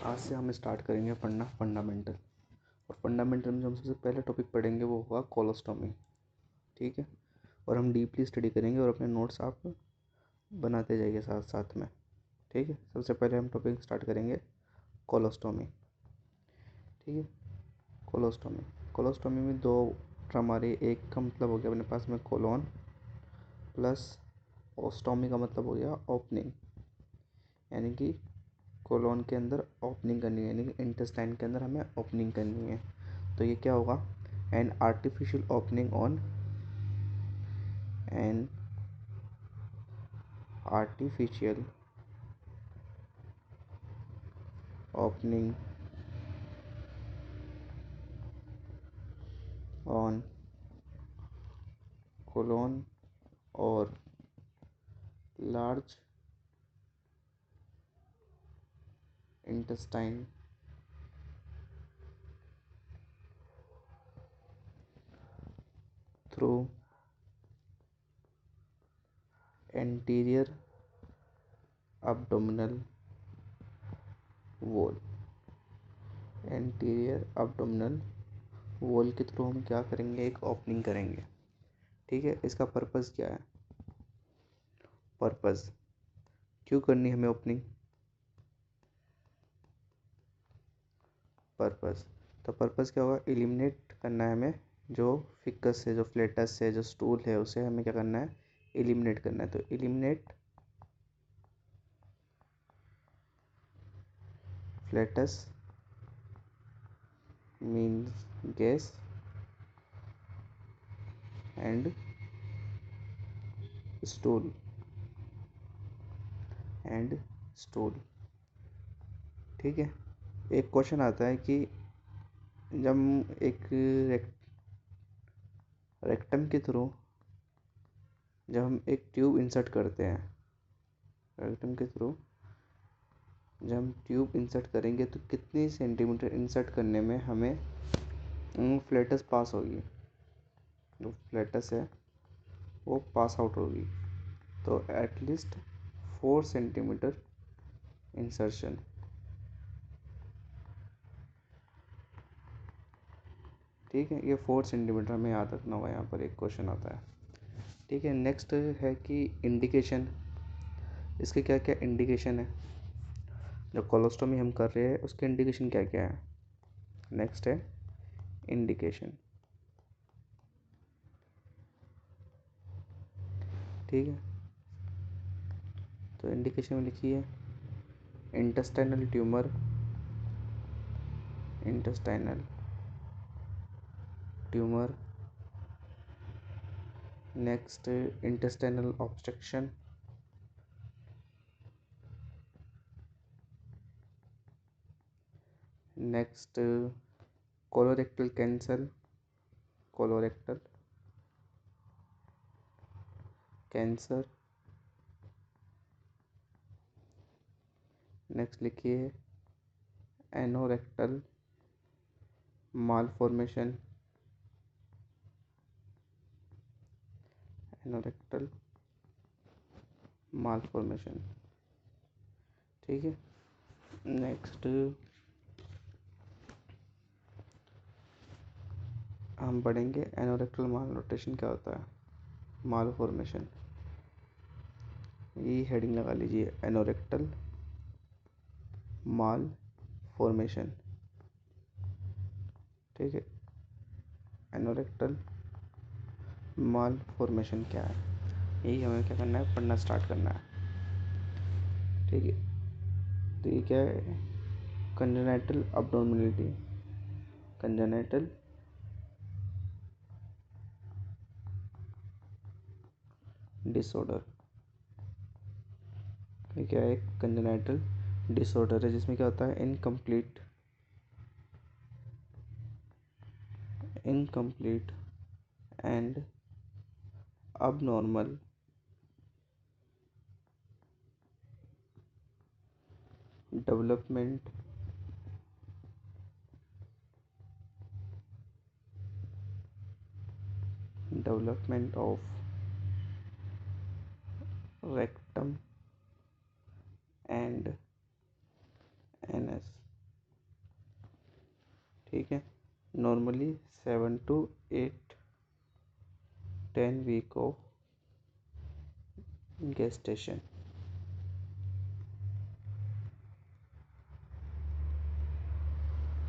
आज से हम स्टार्ट करेंगे पढ़ना फंडामेंटल। और फंडामेंटल में जो हम सबसे पहले टॉपिक पढ़ेंगे वो होगा कोलोस्टोमी। ठीक है, और हम डीपली स्टडी करेंगे और अपने नोट्स आप बनाते जाइए साथ साथ में। ठीक है, सबसे पहले हम टॉपिक स्टार्ट करेंगे कोलोस्टोमी। ठीक है, कोलोस्टोमी कोलोस्टोमी में दो टर्म आ रही है। एक का मतलब हो गया अपने पास में कोलोन प्लस ओस्टोमी का मतलब हो गया ओपनिंग, यानी कि कोलोन के अंदर ओपनिंग करनी है, यानी कि इंटेस्टाइन के अंदर हमें ओपनिंग करनी है। तो ये क्या होगा? An artificial opening on an artificial opening on colon और large intestine through anterior abdominal wall. Anterior abdominal wall के थ्रू हम क्या करेंगे? एक ओपनिंग करेंगे। ठीक है, इसका पर्पस क्या है? पर्पस क्यों करनी हमें ओपनिंग? पर्पस तो पर्पस क्या होगा? एलिमिनेट करना है हमें जो फिकस है, जो फ्लेटस है, जो स्टूल है, उसे हमें क्या करना है? एलिमिनेट करना है। तो eliminate flatus means gas and stool ठीक है, एक क्वेश्चन आता है कि जब हम एक रेक्टम के थ्रू जब हम एक ट्यूब इंसर्ट करते हैं, रेक्टम के थ्रू जब हम ट्यूब इंसर्ट करेंगे तो कितनी सेंटीमीटर इंसर्ट करने में हमें फ्लेटस पास होगी? जो फ्लेटस है वो पास आउट होगी। तो एटलीस्ट 4 सेंटीमीटर इंसर्शन। ठीक है, ये 4 सेंटीमीटर हमें याद रखना होगा। यहाँ पर एक क्वेश्चन आता है। ठीक है, नेक्स्ट है कि इंडिकेशन। इसके क्या क्या इंडिकेशन है? जो कोलोस्टोमी हम कर रहे हैं उसके इंडिकेशन क्या क्या है? नेक्स्ट है इंडिकेशन। ठीक है, तो इंडिकेशन में लिखिए intestinal tumour, intestinal tumour. Next intestinal obstruction. Next colorectal cancer, colorectal cancer. Next लिखिए एनोरेक्टल मालफॉर्मेशन, एनोरेक्टल मालफॉर्मेशन। ठीक है, नेक्स्ट हम पढ़ेंगे एनोरेक्टल मालरोटेशन क्या होता है, मालफॉर्मेशन। ये हेडिंग लगा लीजिए, एनोरेक्टल माल फॉर्मेशन। ठीक है, एनोरेक्टल माल फॉर्मेशन क्या है, यही हमें क्या करना है? पढ़ना स्टार्ट करना है। ठीक है, तो ये क्या है? Congenital abnormality, congenital disorder. ये क्या है? कंजेनाइटल डिसऑर्डर है जिसमें क्या होता है? Incomplete and abnormal development of rectum and anus। to 8-10 week of gestation।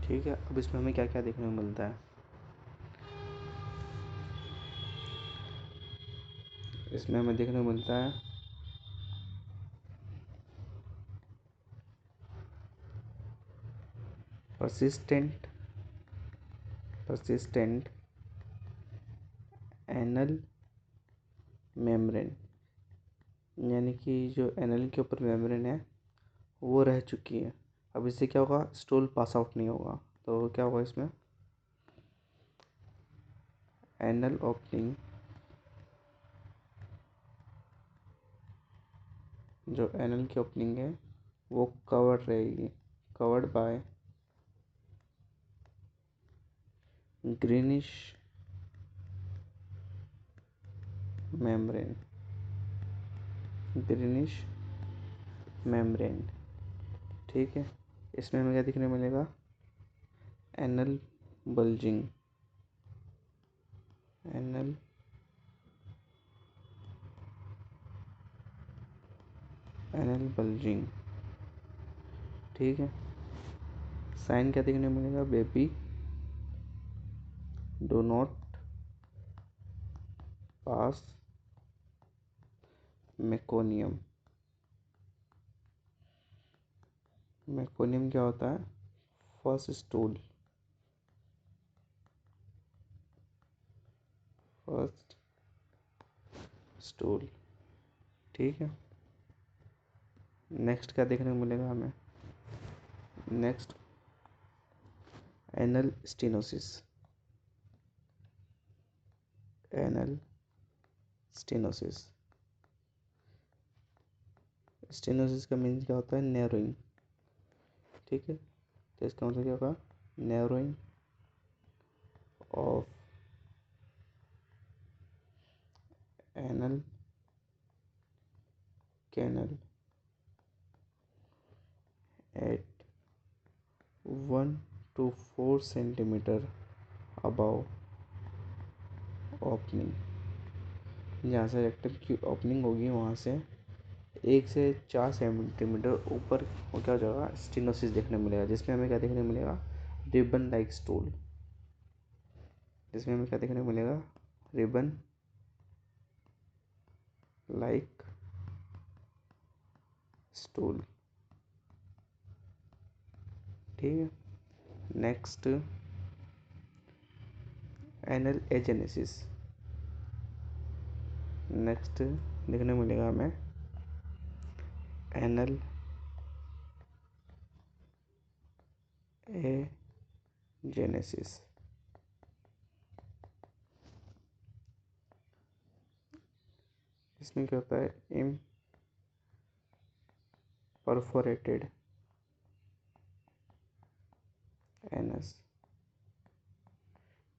ठीक है, अब इसमें हमें क्या क्या देखने को मिलता है। इसमें हमें देखने को मिलता है persistent एनल मेम्ब्रेन, यानी कि जो एनल के ऊपर मेम्ब्रेन है वो रह चुकी है। अब इससे क्या होगा, स्टूल पास आउट नहीं होगा। तो क्या होगा इसमें, एनल ओपनिंग, जो एनल की ओपनिंग है वो कवर्ड रहेगी, covered by greenish membrane, greenish membrane. ठीक है, इसमें हमें क्या दिखने मिलेगा, एनल बल्जिंग, एनल बल्जिंग। ठीक है, साइन क्या दिखने मिलेगा, baby do not pass meconium. Meconium क्या होता है, फर्स्ट स्टूल, फर्स्ट स्टूल। ठीक है, नेक्स्ट क्या देखने को मिलेगा हमें, next anal stenosis, anal stenosis. Stenosis का मीन्स क्या होता है, नैरोइंग। ठीक है, तो इसका मतलब क्या होगा, narrowing of anal canal at 1 to 4 centimetre above opening. जहाँ से रेक्टम की ओपनिंग होगी वहाँ से 1 से 4 सेंटीमीटर ऊपर वो क्या हो जाएगा, स्टेनोसिस देखने मिलेगा। जिसमें हमें क्या देखने मिलेगा, रिबन लाइक स्टूल। जिसमें हमें क्या देखने मिलेगा, रिबन लाइक स्टूल। ठीक है, नेक्स्ट एनल एजेनेसिस। नेक्स्ट देखने मिलेगा हमें एनल एजेनेसिस। इसमें क्या होता है, इम परफोरेटेड एनस।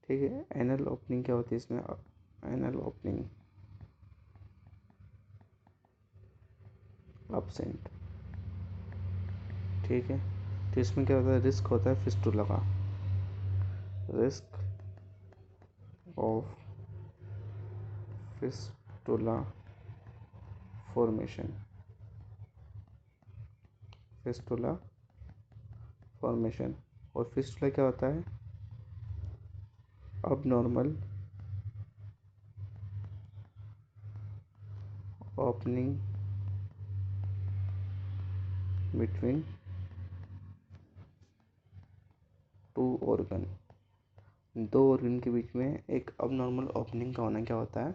ठीक है, एनल ओपनिंग क्या होती है इसमें, एनल ओपनिंग absent। ठीक है, तो इसमें क्या होता है, रिस्क होता है फिस्टुला का, risk of fistula formation, fistula formation. और फिस्टुला क्या होता है, अब normal opening between two organ, दो ऑर्गन के बीच में एक अब नॉर्मल ओपनिंग का होना क्या होता है,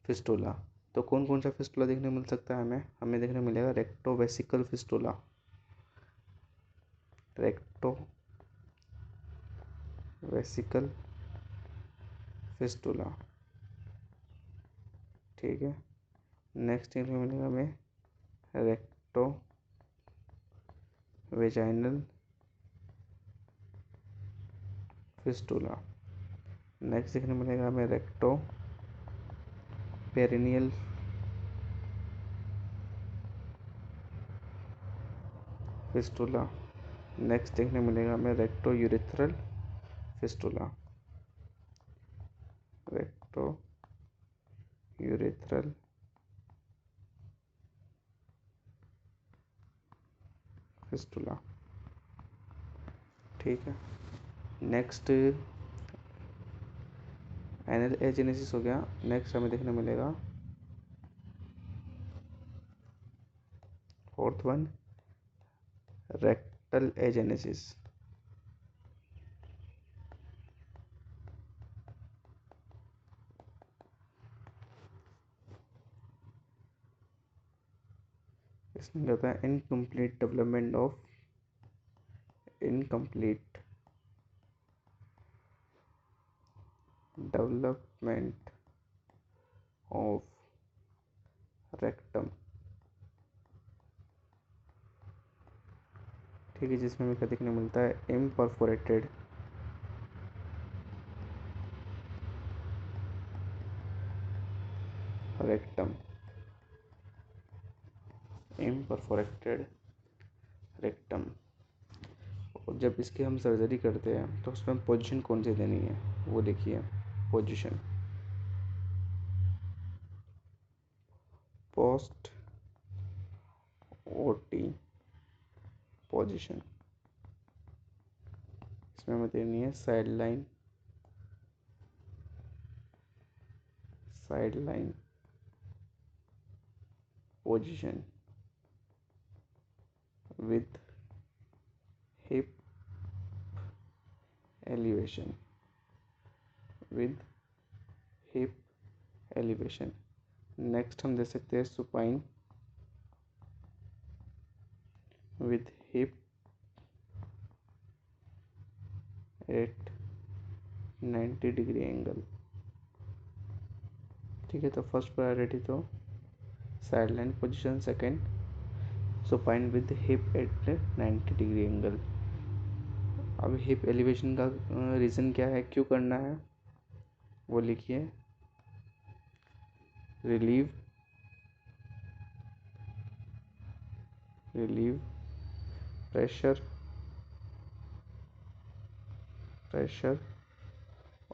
फिस्टुला। तो कौन कौन सा फिस्टुला देखने मिल सकता है हमें, देखने मिलेगा recto vesicle fistula, recto vesicle fistula. ठीक है, नेक्स्ट देखने मिलेगा हमें रेक्टो वेजाइनल फिस्टुला। नेक्स्ट देखने मिलेगा हमें रेक्टो पेरिनियल फिस्टुला। नेक्स्ट देखने मिलेगा हमें recto urethral fistula. Lateral fistula. ठीक है, नेक्स्ट एनल एजेनेसिस हो गया। नेक्स्ट हमें देखने मिलेगा फोर्थ वन रेक्टल एजेनेसिस। इसमें क्या होता है, इनकम्प्लीट डेवलपमेंट ऑफ रेक्टम। ठीक है, जिसमें हमें क्या देखने मिलता है, इम्परफोरेटेड रेक्टम। Imperforated rectum. और जब इसकी हम सर्जरी करते हैं तो उसमें पोजीशन कौन सी देनी है, वो देखिए। पोजीशन पोस्ट ओटी पोजीशन, इसमें हमें देनी है side line position with hip elevation next हम दे सकते हैं supine with hip at 90 degree angle. ठीक है, तो फर्स्ट प्रायोरिटी तो side line position, second supine with hip at 90 degree angle. अब हिप एलिवेशन का रीज़न क्या है, क्यों करना है, वो लिखिए। Relieve pressure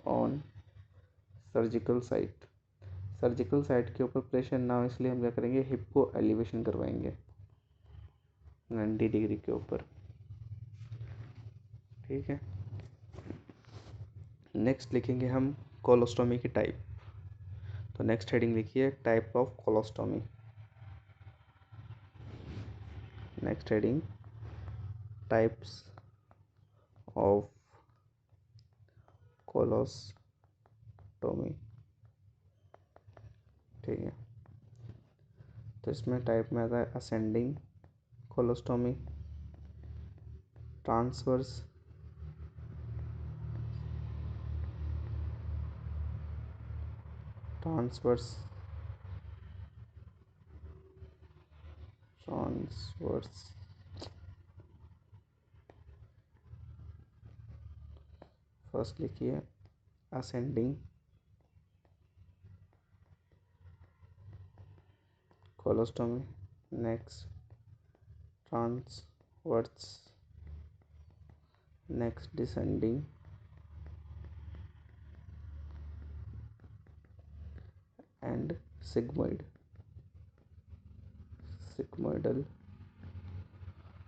on surgical site के ऊपर प्रेशर ना हो, इसलिए हम क्या करेंगे, हिप को एलिवेशन करवाएंगे 90 डिग्री के ऊपर। ठीक है, नेक्स्ट लिखेंगे हम कोलोस्टोमी की टाइप। तो नेक्स्ट हेडिंग लिखिए, type of colostomy. Next heading, types of colostomy. ठीक है, तो इसमें टाइप में आता है असेंडिंग कोलोस्टोमी, ट्रांसवर्स फर्स्ट लिखिए ascending colostomy, next transverse, next descending, and sigmoidal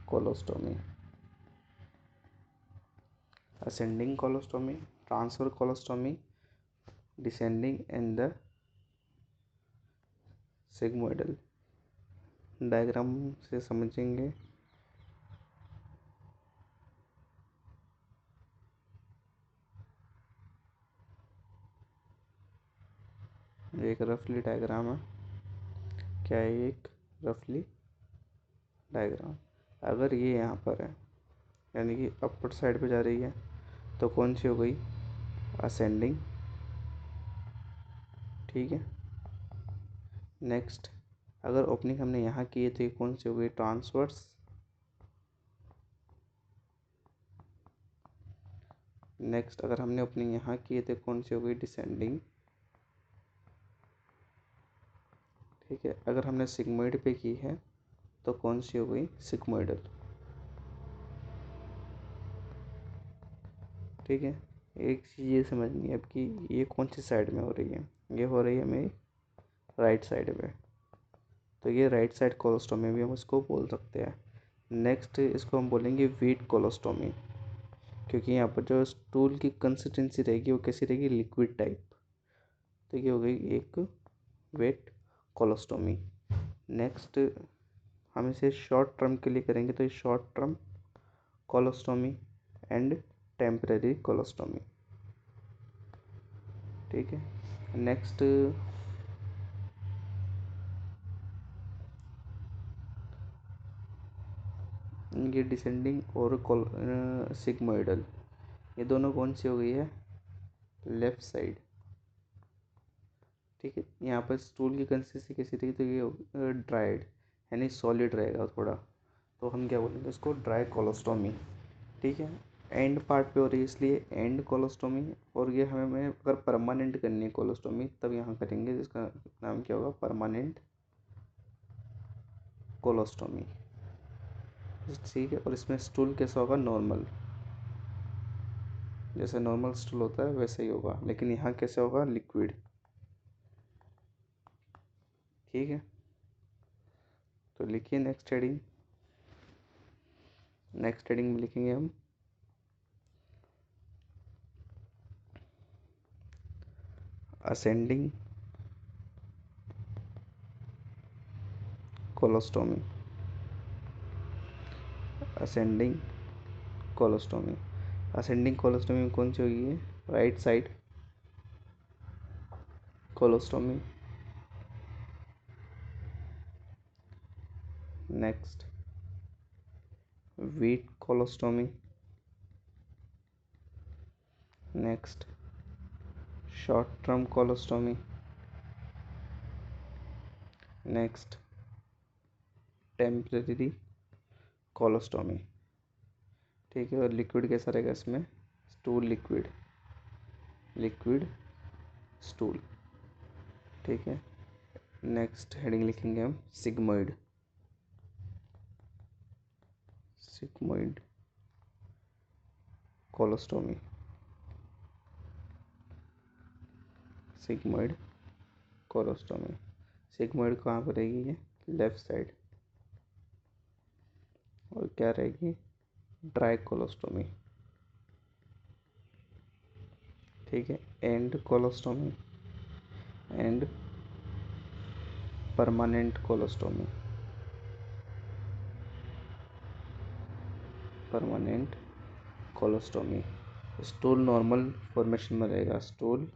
colostomy. Ascending colostomy, transfer colostomy, descending and the sigmoidal. Diagram से समझेंगे। एक रफली डायग्राम है, क्या है, एक रफली डायग्राम। अगर ये यहाँ पर है, यानी कि अपर साइड पे जा रही है, तो कौन सी हो गई, असेंडिंग। ठीक है, नेक्स्ट अगर ओपनिंग हमने यहाँ की है तो ये कौन सी हो गई, ट्रांसवर्स। नेक्स्ट अगर हमने ओपनिंग यहाँ की है तो कौन सी हो गई, डिसेंडिंग। ठीक है, अगर हमने सिग्मोइड पे की है तो कौन सी हो गई, सिग्मोइडल। ठीक है, एक चीज़ ये समझनी है अब कि ये कौन सी साइड में हो रही है, ये हो रही है मेरी राइट साइड में, तो ये राइट साइड कोलोस्टोमी भी हम इसको बोल सकते हैं। नेक्स्ट इसको हम बोलेंगे वीट कोलोस्टोमी, क्योंकि यहाँ पर जो स्टूल की कंसिस्टेंसी रहेगी वो कैसी रहेगी, लिक्विड टाइप। तो ये हो गई एक वेट कोलोस्टोमी। नेक्स्ट हम इसे शॉर्ट टर्म के लिए करेंगे, तो ये short term colostomy and temporary colostomy. ठीक है। नेक्स्ट ये डिसेंडिंग और सिग्मोइडल, ये दोनों कौन सी हो गई है, लेफ्ट साइड। ठीक है। यहाँ पर स्टूल की कंसिस्टेंसी कैसी रहेगी, तो ये ड्राइड यानी सॉलिड रहेगा थोड़ा, तो हम क्या बोलेंगे इसको, ड्राई कोलोस्टोमी। ठीक है। एंड पार्ट पे हो रही है इसलिए एंड कोलोस्टोमी, और ये हमें अगर परमानेंट करनी है कोलोस्टोमी तब यहाँ करेंगे, जिसका नाम क्या होगा, परमानेंट कोलोस्टोमी। ठीक है। और इसमें स्टूल कैसा होगा, नॉर्मल, जैसे नॉर्मल स्टूल होता है वैसे ही होगा, लेकिन यहाँ कैसे होगा, लिक्विड। ठीक है। तो लिखिए नेक्स्ट हेडिंग। नेक्स्ट हेडिंग में लिखेंगे हम ascending colostomy. Ascending colostomy. Ascending colostomy में कौन सी होगी है, right side colostomy. Next wheat colostomy. Next short term colostomy. Next temporary colostomy. ठीक है। और लिक्विड कैसा रहेगा इसमें, स्टूल लिक्विड, लिक्विड स्टूल। ठीक है। नेक्स्ट हेडिंग लिखेंगे हम sigmoid. Sigmoid colostomy. Sigmoid colostomy. Sigmoid कहाँ पर रहेगी, ये लेफ्ट साइड, और क्या रहेगी, ड्राई कोलोस्टोमी। ठीक है। And colostomy and permanent colostomy. Permanent colostomy. Stool normal formation में रहेगा, स्टूल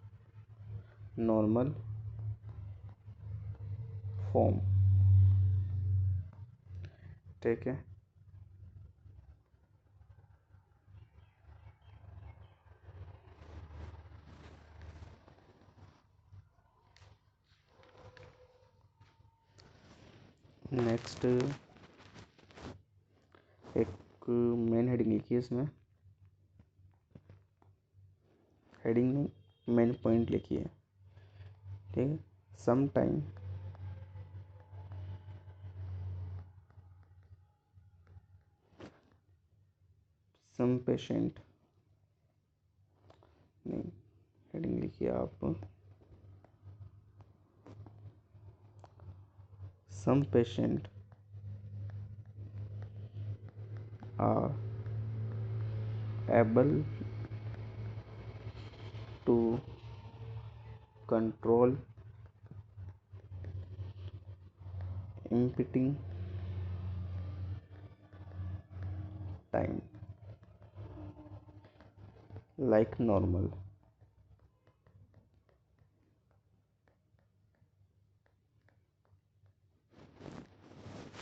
नॉर्मल फॉर्म। ठीक है। नेक्स्ट एक मेन हेडिंग लिखिए इसमें, हेडिंग में मेन पॉइंट लिखिए। ठीक है। सम टाइम सम पेशेंट, नहीं, हेडिंग लिखिए आप, some patient are able to control impending time like normal।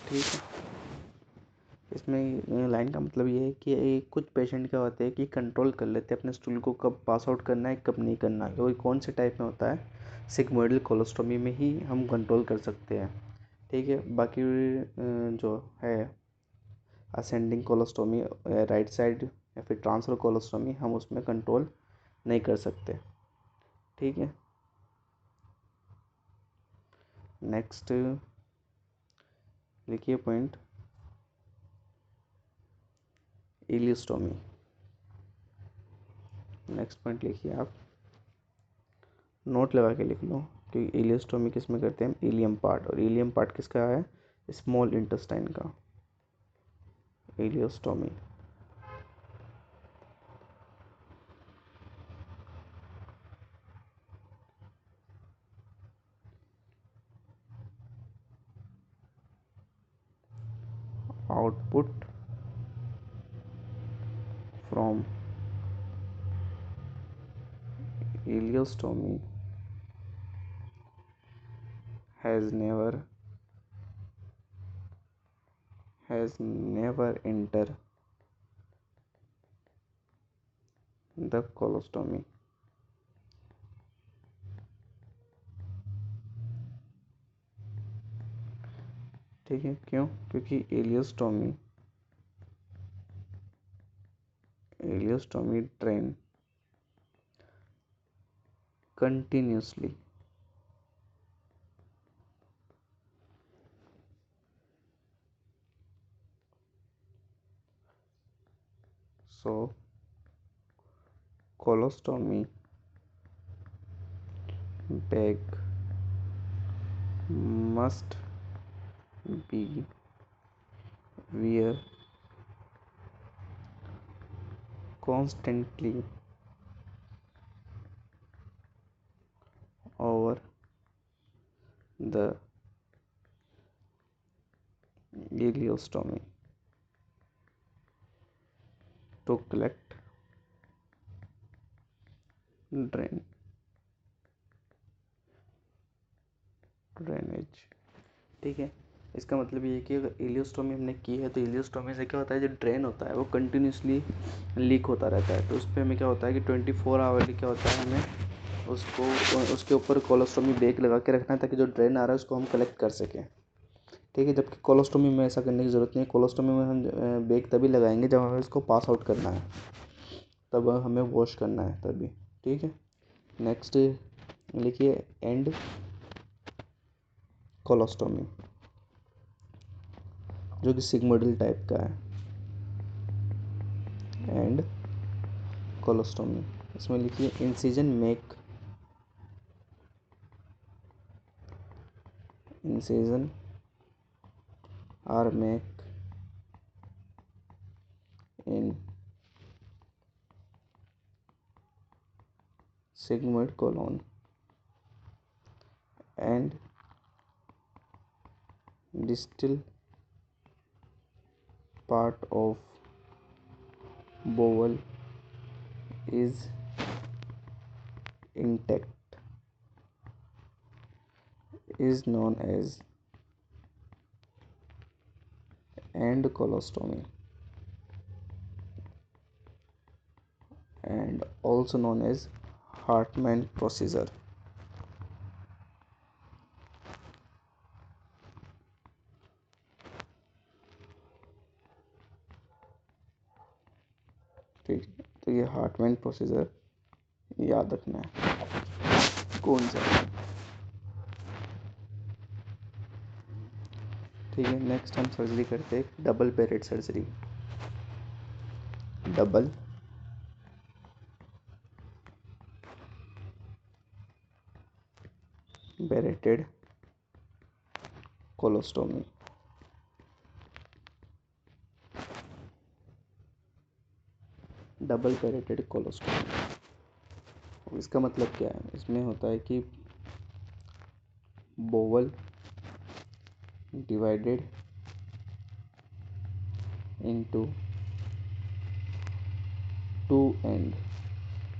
ठीक है। इसमें लाइन का मतलब ये है कि कुछ पेशेंट क्या होते हैं कि कंट्रोल कर लेते हैं अपने स्टूल को, कब पास आउट करना है कब नहीं करना है। वो कौन से टाइप में होता है, सिग्मोइडल कोलोस्टोमी में ही हम कंट्रोल कर सकते हैं। ठीक है। बाकी जो है असेंडिंग कोलोस्टोमी, राइट साइड या फिर ट्रांसफर कोलोस्टोमी, हम उसमें कंट्रोल नहीं कर सकते। ठीक है। नेक्स्ट लिखिए पॉइंट, इलियोस्टोमी। नेक्स्ट पॉइंट लिखिए आप, नोट लगा के लिख लो, क्योंकि इलियोस्टोमी किस में करते हैं हम, इलियम पार्ट, और इलियम पार्ट किसका है, स्मॉल इंटेस्टाइन का, ileostomy. Output from ileostomy has never entered the colostomy. ठीक है, क्यों, क्योंकि ileostomy drain continuously so colostomy bag must be wear constantly over the ileostomy to collect drainage. ठीक है, इसका मतलब ये है कि अगर इलियोस्टोमी हमने की है तो इलियोस्टोमी से क्या होता है, जो ड्रेन होता है वो कंटिन्यूसली लीक होता रहता है, तो उस पर हमें क्या होता है कि 24 आवर क्या होता है, हमें उसको उसके ऊपर कोलोस्टोमी बेग लगा के रखना है ताकि जो ड्रेन आ रहा है उसको हम कलेक्ट कर सकें। ठीक है, जबकि कोलोस्टोमी में ऐसा करने की ज़रूरत नहीं है। कोलोस्टोमी में हम बेग तभी लगाएंगे जब हमें उसको पास आउट करना है, तब हमें वॉश करना है तभी। ठीक है, नेक्स्ट लिखिए एंड कोलोस्टोमी, जो कि सिग्मोइडल टाइप का है, एंड कोलोस्टोमी। इसमें लिखिए incision are make in sigmoid colon and distal part of bowel is intact is known as end colostomy and also known as Hartmann procedure। ठीक है, तो ये हार्टमैन प्रोसीजर याद रखना है कौन सा है। ठीक है, नेक्स्ट हम सर्जरी करते हैं double barrel surgery. Double barrelled colostomy. Double barrelled colostomy, इसका मतलब क्या है, इसमें होता है कि bowel divided into two end,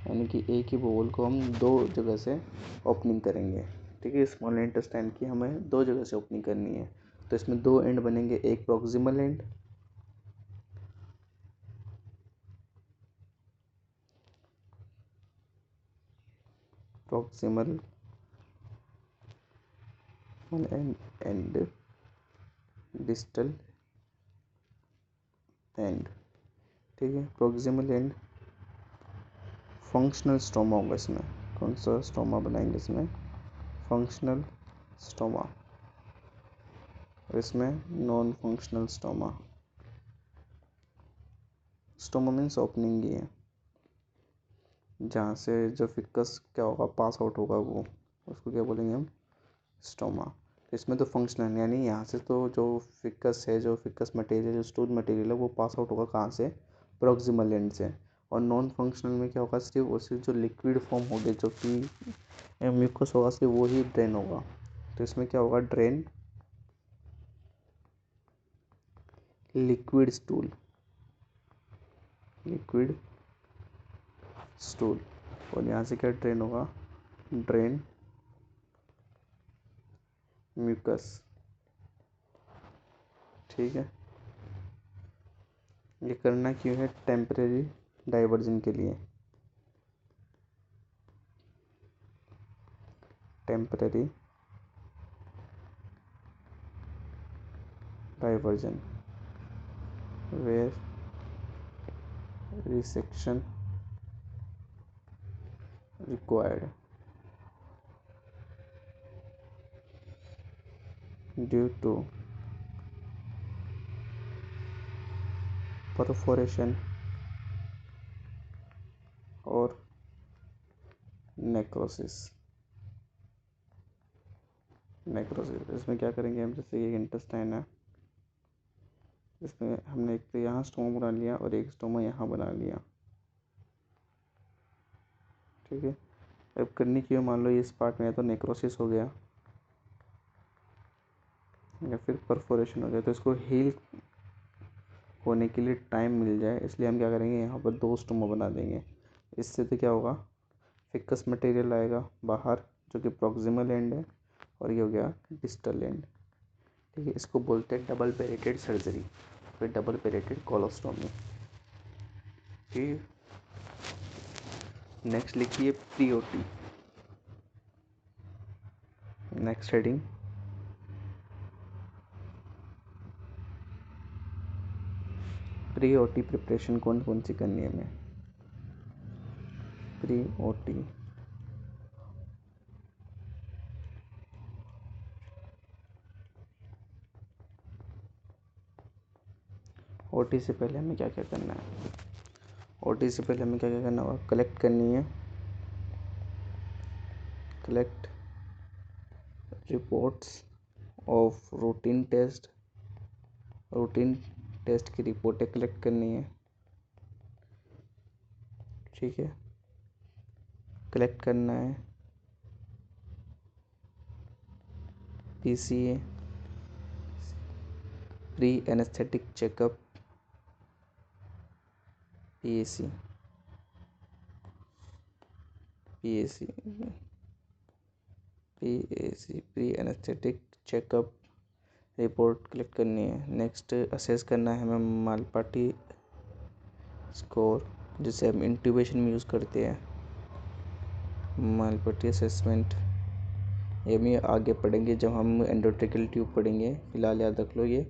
यानी कि एक ही बोवल को हम दो जगह से ओपनिंग करेंगे। ठीक है, स्मॉल इंटेस्टाइन की हमें दो जगह से ओपनिंग करनी है, तो इसमें दो एंड बनेंगे, एक proximal and and distal end. ठीक है, प्रॉक्सिमल एंड फंक्शनल स्टोमा होगा, इसमें कौन सा स्टोमा बनाएंगे, इसमें फंक्शनल स्टोमा, और इसमें non functional stoma. Stoma means opening ही है, जहाँ से जो फिक्कस क्या होगा पास आउट होगा वो उसको क्या बोलेंगे हम, स्टोमा। तो इसमें तो फंक्शनल यानी यहाँ से तो जो फिकस है, जो फिकस मटेरियल, जो स्टूल मटेरियल है वो पास आउट होगा कहाँ से, प्रॉक्सिमल एंड से। और नॉन फंक्शनल में क्या होगा, सिर्फ और सिर्फ जो लिक्विड फॉर्म होगी, जो कि म्यूकस होगा, सिर्फ वो ही ड्रेन होगा। तो इसमें क्या होगा, drain liquid stool, liquid stool. और यहाँ से क्या ड्रेन होगा, ड्रेन म्यूकस। ठीक है, ये करना क्यों है, टेम्परेरी डाइवर्जन के लिए, temporary diversion where resection required due to perforation और नेक्रोसिस। नेक्रोसिस इसमें क्या करेंगे हम, जैसे ये इंटेस्टाइन है, इसमें हमने एक तो यहाँ स्टोमा बना लिया और एक स्टोमा यहाँ बना लिया। ठीक है, अब करनी क्यों, मान लो इस पार्ट में है तो नेक्रोसिस हो गया या फिर परफोरेशन हो गया, तो इसको हील होने के लिए टाइम मिल जाए, इसलिए हम क्या करेंगे, यहाँ पर 2 स्टोमा बना देंगे। इससे तो क्या होगा, फिकस मटेरियल आएगा बाहर, जो कि प्रॉक्सिमल एंड है, और ये हो गया डिस्टल एंड। ठीक है, इसको बोलते हैं डबल पेरेटेड सर्जरी, फिर डबल पेरेटेड कोलोस्टोमी। ठीक, नेक्स्ट लिखिए pre OT. Next heading, pre OT preparation कौन कौन सी करनी है हमें, प्री ओटी। ओटी से पहले हमें क्या क्या करना है, ओटी से पहले हमें क्या क्या करना होगा, कलेक्ट करनी है, collect reports of routine test, routine test की रिपोर्टें कलेक्ट करनी है। ठीक है, कलेक्ट करना है PCA, pre anaesthetic checkup, PAC, PAC, PAC pre anaesthetic checkup report collect करनी है। नेक्स्ट असेस करना है हमें मालपाटी स्कोर, जिसे हम इंट्यूबेशन में यूज़ करते हैं, मालपाटी असेसमेंट। ये भी आगे पढ़ेंगे जब हम एंडोट्रेकियल ट्यूब पढ़ेंगे, फिलहाल याद रख लो ये।